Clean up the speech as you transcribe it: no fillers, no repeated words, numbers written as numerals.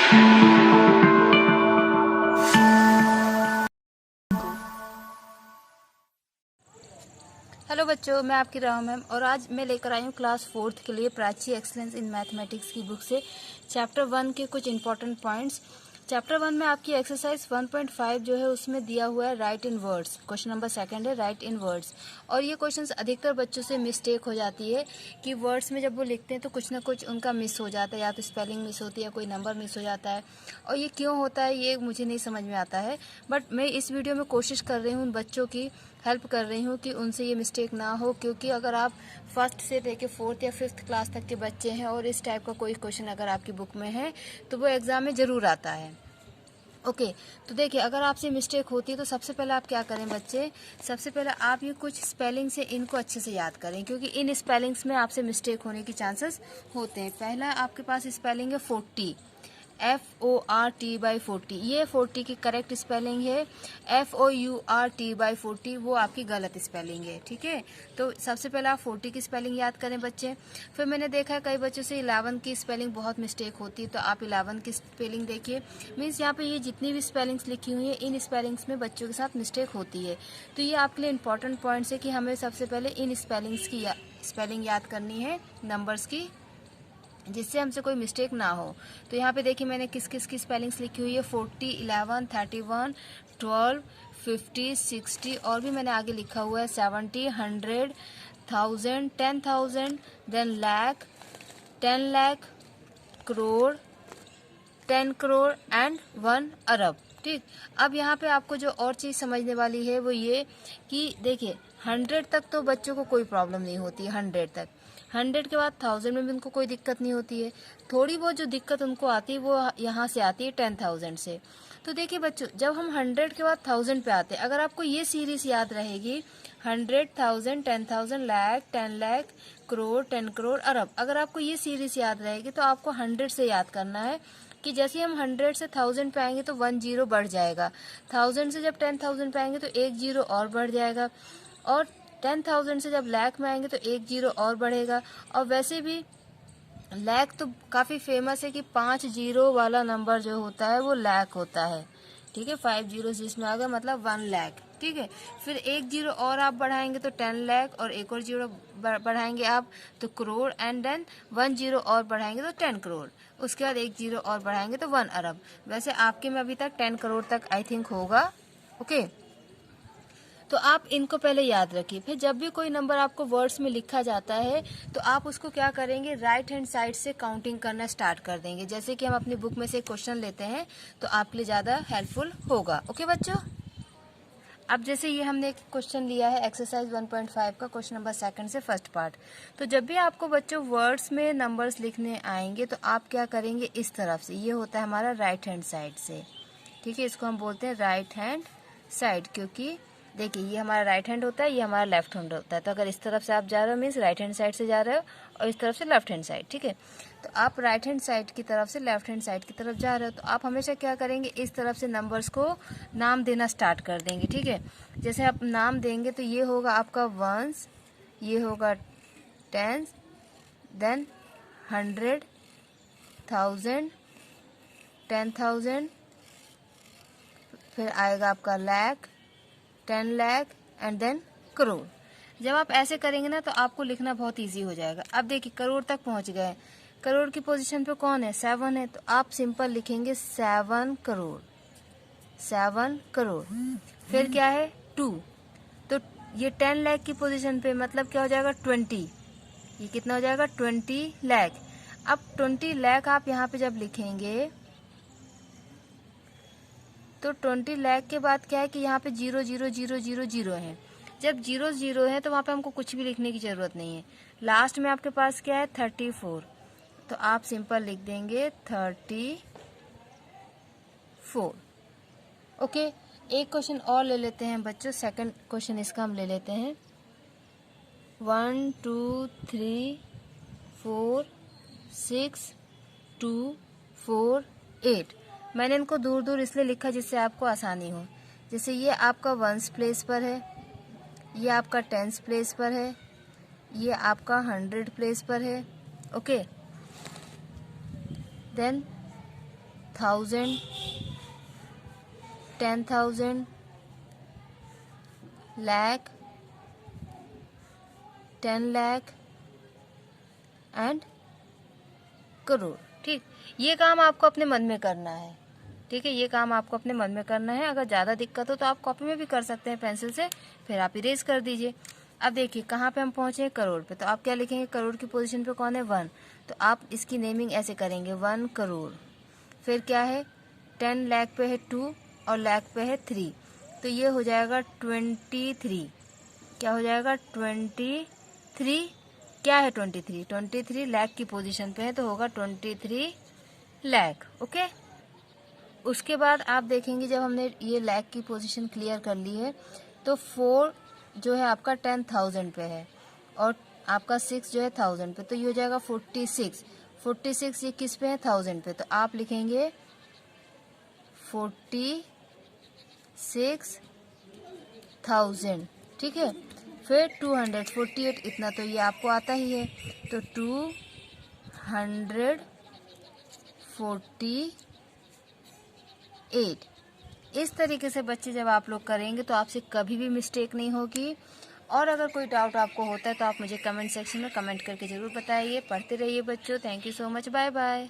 Hello बच्चों, मैं आपकी राह मैम और आज मैं लेकर आई हूँ क्लास 4th के लिए प्राची एक्सलेंस इन मैथमेटिक्स की बुक से चैप्टर 1 के कुछ इंपॉर्टेंट पॉइंट्स। चैप्टर 1 में आपकी एक्सरसाइज 1.5 जो है उसमें दिया हुआ है राइट इन वर्ड्स। क्वेश्चन नंबर 2 है राइट इन वर्ड्स। और ये क्वेश्चंस अधिकतर बच्चों से मिस्टेक हो जाती है कि वर्ड्स में जब वो लिखते हैं तो कुछ ना कुछ उनका मिस हो जाता है, या तो स्पेलिंग मिस होती है या कोई नंबर मिस हो जाता है। और ये क्यों होता है ये मुझे नहीं समझ में आता है, बट मैं इस वीडियो में कोशिश कर रही हूँ उन बच्चों की हेल्प कर रही हूँ कि उनसे ये मिस्टेक ना हो। क्योंकि अगर आप फर्स्ट से लेके 4th या 5th क्लास तक के बच्चे हैं और इस टाइप का कोई क्वेश्चन अगर आपकी बुक में है तो वो एग्ज़ाम में ज़रूर आता है। ओके, तो देखिए अगर आपसे मिस्टेक होती है तो सबसे पहले आप क्या करें बच्चे, सबसे पहले आप ये कुछ स्पेलिंग से इनको अच्छे से याद करें, क्योंकि इन स्पेलिंग्स में आपसे मिस्टेक होने की चांसेस होते हैं। पहला आपके पास स्पेलिंग है 40, FORT/40, ये 40 की करेक्ट स्पेलिंग है। FOURT/40 वो आपकी गलत स्पेलिंग है। ठीक है, तो सबसे पहले आप 40 की स्पेलिंग याद करें बच्चे। फिर मैंने देखा है कई बच्चों से 11 की स्पेलिंग बहुत मिस्टेक होती है, तो आप 11 की स्पेलिंग देखिए। मीन्स यहाँ पे ये जितनी भी स्पेलिंग्स लिखी हुई है इन स्पेलिंग्स में बच्चों के साथ मिस्टेक होती है। तो ये आपके लिए इंपॉर्टेंट पॉइंट्स है कि हमें सबसे पहले इन स्पेलिंग्स की स्पेलिंग याद करनी है नंबर्स की, जिससे हमसे कोई मिस्टेक ना हो। तो यहाँ पे देखिए मैंने किस किस की स्पेलिंग्स लिखी हुई है, 40, 11, 31, 12, 50, 60, और भी मैंने आगे लिखा हुआ है 70, 100, 1000, 10,000, देन लाख, 10 लाख, करोड़, 10 करोड़ एंड 1 अरब। ठीक, अब यहाँ पे आपको जो और चीज़ समझने वाली है वो ये कि देखिए 100 तक तो बच्चों को कोई प्रॉब्लम नहीं होती है। 100 तक, 100 के बाद 1000 में भी उनको कोई दिक्कत नहीं होती है। थोड़ी बहुत जो दिक्कत उनको आती है वो यहाँ से आती है 10,000 से। तो देखिए बच्चों, जब हम 100 के बाद 1000 पे आते हैं, अगर आपको ये सीरीज याद रहेगी 100, 1000, 10,000, लाख, 10 लाख, करोड़, 10 करोड़, अरब, अगर आपको ये सीरीज याद रहेगी तो आपको 100 से याद करना है कि जैसे हम 100 से 1000 पे आएंगे तो 1 जीरो बढ़ जाएगा। 1000 से जब 10,000 पे आएंगे तो 1 जीरो और बढ़ जाएगा, और 10,000 से जब लाख में आएंगे तो 1 जीरो और बढ़ेगा। और वैसे भी लाख तो काफ़ी फेमस है कि 5 जीरो वाला नंबर जो होता है वो लाख होता है। ठीक है, 5 जीरो जिसमें आ गया मतलब 1 लाख। ठीक है, फिर 1 जीरो और आप बढ़ाएंगे तो 10 लाख, और एक और जीरो बढ़ाएंगे आप तो करोड़, एंड देन 1 जीरो और बढ़ाएंगे तो 10 करोड़, उसके बाद 1 जीरो और बढ़ाएंगे तो 1 अरब। वैसे आपके में अभी तक 10 करोड़ तक आई थिंक होगा। ओके, तो आप इनको पहले याद रखिए। फिर जब भी कोई नंबर आपको वर्ड्स में लिखा जाता है तो आप उसको क्या करेंगे, राइट हैंड साइड से काउंटिंग करना स्टार्ट कर देंगे। जैसे कि हम अपनी बुक में से क्वेश्चन लेते हैं तो आपके लिए ज़्यादा हेल्पफुल होगा। ओके बच्चों, अब जैसे ये हमने एक क्वेश्चन लिया है एक्सरसाइज 1.5 का क्वेश्चन नंबर 2 से फर्स्ट पार्ट। तो जब भी आपको बच्चों वर्ड्स में नंबर्स लिखने आएंगे तो आप क्या करेंगे, इस तरफ से, ये होता है हमारा राइट हैंड साइड से। ठीक है, इसको हम बोलते हैं राइट हैंड साइड, क्योंकि देखिए ये हमारा राइट हैंड होता है, ये हमारा लेफ्ट हैंड होता है। तो अगर इस तरफ से आप जा रहे हो मीन्स राइट हैंड साइड से जा रहे हो, और इस तरफ से लेफ्ट हैंड साइड। ठीक है, तो आप राइट हैंड साइड की तरफ से लेफ्ट हैंड साइड की तरफ जा रहे हो तो आप हमेशा क्या करेंगे, इस तरफ से नंबर्स को नाम देना स्टार्ट कर देंगे। ठीक है, जैसे आप नाम देंगे तो ये होगा आपका 1, ये होगा 10, देन 100, 1000, 10,000, फिर आएगा आपका लाख, 10 लाख, एंड देन करोड़। जब आप ऐसे करेंगे ना तो आपको लिखना बहुत इजी हो जाएगा। अब देखिए करोड़ तक पहुंच गए, करोड़ की पोजीशन पे कौन है, 7 है, तो आप सिंपल लिखेंगे 7 करोड़, 7 करोड़। फिर क्या है 2, तो ये 10 लाख की पोजीशन पे मतलब क्या हो जाएगा 20, ये कितना हो जाएगा 20 लाख। अब 20 लाख आप यहाँ पे जब लिखेंगे तो 20 लाख के बाद क्या है कि यहाँ पे 0 0 0 0 0 है। जब 0 0 है तो वहाँ पे हमको कुछ भी लिखने की ज़रूरत नहीं है। लास्ट में आपके पास क्या है 34, तो आप सिंपल लिख देंगे 34। ओके, एक क्वेश्चन और ले लेते हैं बच्चों, सेकंड क्वेश्चन इसका हम ले लेते हैं। 1 2 3 4 6 2 4 8। मैंने इनको दूर दूर इसलिए लिखा जिससे आपको आसानी हो। जैसे ये आपका 1s प्लेस पर है, ये आपका 10s प्लेस पर है, ये आपका 100 प्लेस पर है। Okay, then 1000, 10,000, lakh, 10 lakh and crore. ठीक, ये काम आपको अपने मन में करना है। ठीक है, ये काम आपको अपने मन में करना है। अगर ज़्यादा दिक्कत हो तो आप कॉपी में भी कर सकते हैं पेंसिल से, फिर आप इरेज कर दीजिए। अब देखिए कहाँ पे हम पहुँचे हैं, करोड़ पे। तो आप क्या लिखेंगे, करोड़ की पोजीशन पे कौन है, 1। तो आप इसकी नेमिंग ऐसे करेंगे, 1 करोड़। फिर क्या है, 10 लाख पे है 2 और लाख पे है 3, तो ये हो जाएगा 23। क्या हो जाएगा, 23। क्या है 23, 23 लाख की पोजीशन पे है, तो होगा 23 लाख। ओके, उसके बाद आप देखेंगे जब हमने ये लाख की पोजीशन क्लियर कर ली है, तो 4 जो है आपका 10,000 पे है और आपका 6 जो है 1000 पे, तो ये हो जाएगा 46। 46 ये किस पे है, 1000 पे, तो आप लिखेंगे 46,000। ठीक है, फिर 248, इतना तो ये आपको आता ही है, तो 248। इस तरीके से बच्चे जब आप लोग करेंगे तो आपसे कभी भी मिस्टेक नहीं होगी। और अगर कोई डाउट आपको होता है तो आप मुझे कमेंट सेक्शन में कमेंट करके ज़रूर बताइए। पढ़ते रहिए बच्चों। Thank you so much, bye bye.